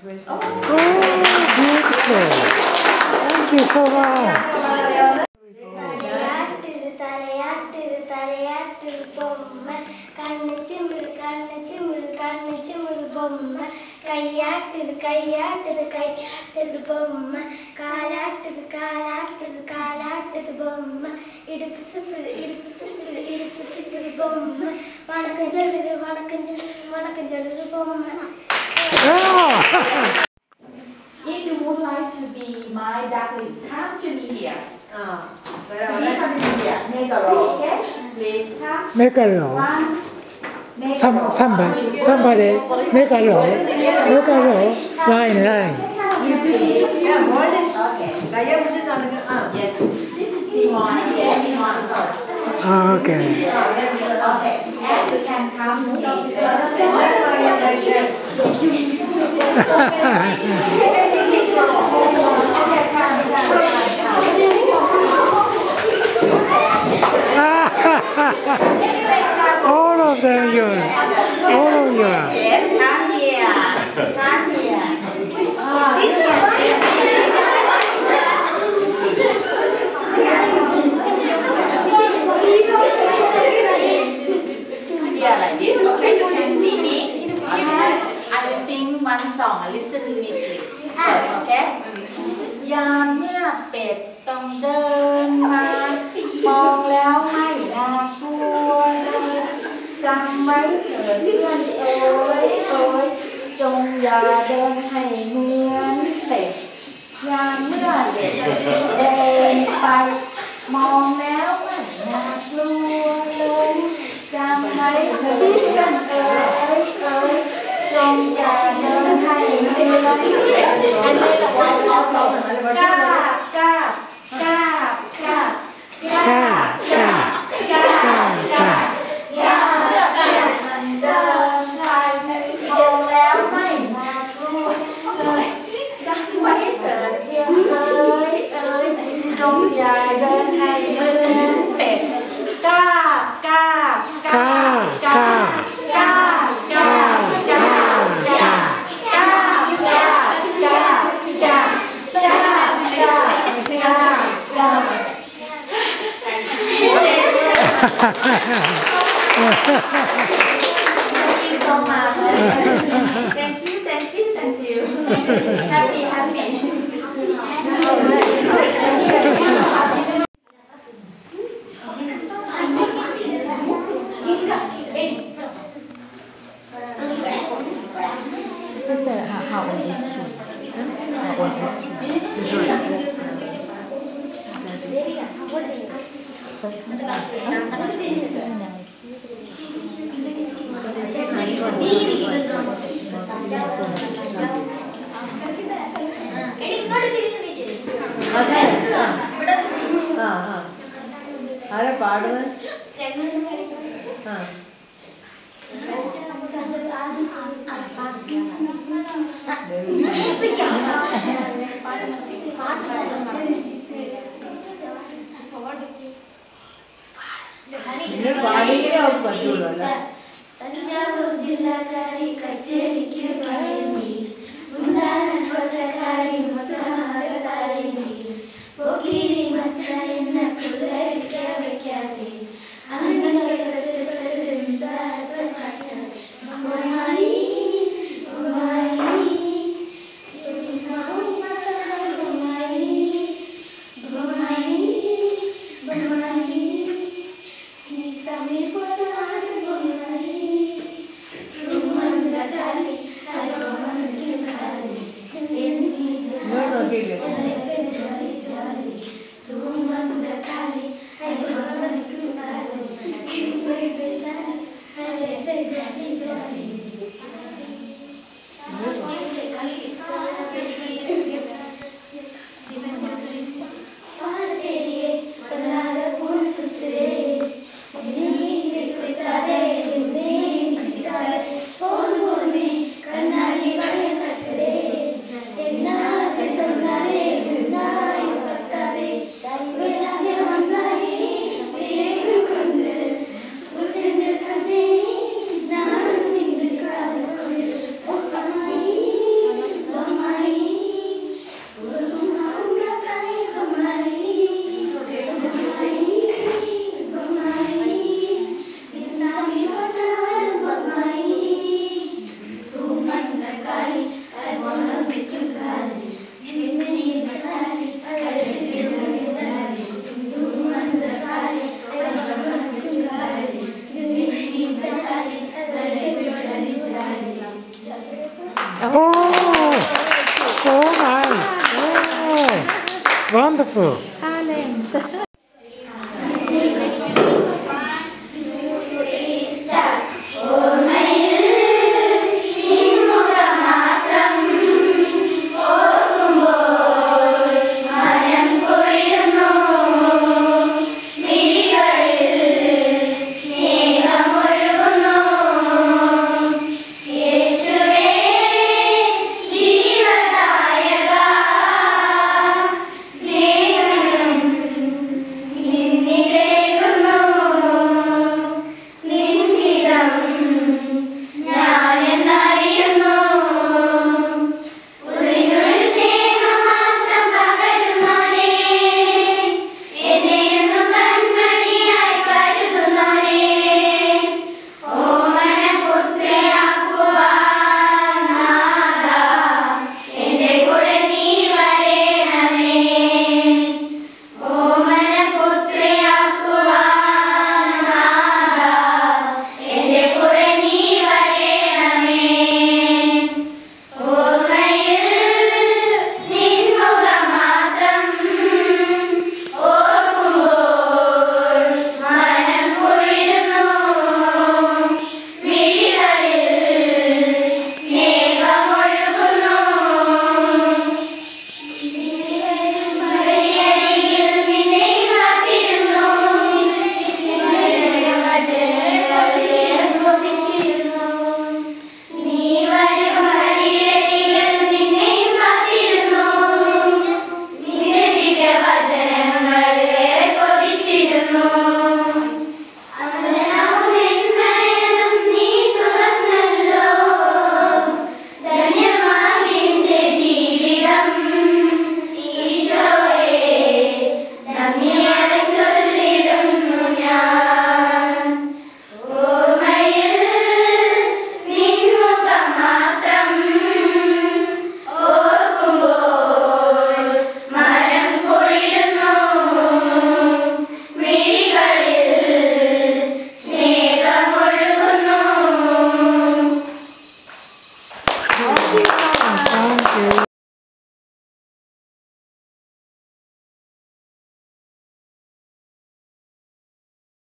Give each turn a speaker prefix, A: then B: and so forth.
A: Oh, beautiful. Thank you so much.
B: If you would like to be my duckling, come to me here. Please come to me here. Make a roll, okay? Please come.
A: Make a roll.
B: One. Make a roll.
A: Somebody make a roll. Make a roll. Line.
B: Okay. Yes. This is Simon.
A: Okay.
B: Okay. And you can come to me.
A: All of them yours. All of yours.
B: Yes, come here. Come here. Yeah, like this. Okay, you can see me. I will sing one song. Listen to me, please. Okay? ยามเมื่อเป็ดต้องเดินมามองแล้วไม่น่ากลัวเลยจำไว้เถิดเพื่อนเอ๋ยจงอย่าเดินให้เหมือนเป็ดยามเมื่อเด็กเดินไปมองแล้วไม่น่ากลัวเลยจำไว้เถิดเพื่อนเอ๋ยจงอย่าเดินให้เหมือนเป็ดอันนี้เรากล้ากล้า มันเดินไปมองแล้วไม่น่ากลัวเลยจำไว้เถิดเพียงเอ๋ยจงอย่าเดินให้เหมือนเป็ดกล้ากล้าThank you so much. Thank you. Happy.
C: How old is ആരാ പാടുന്നത്? നിങ്ങൾ പാടിക്കേ പറ്റുള്ളൂ അല്ല തഞ്ചാവൂർ ജില്ലാകാരി കച്ചേരിക്ക് പറയുന്നീ ഉദാഹരണക്കാരി മുതാരതാരിണി പോക്കിരി മച്ച എന്ന കുലരിക്ക വയ്ക്കാതെ അങ്ങനെ Suman
A: Oh, so nice. Oh, wonderful.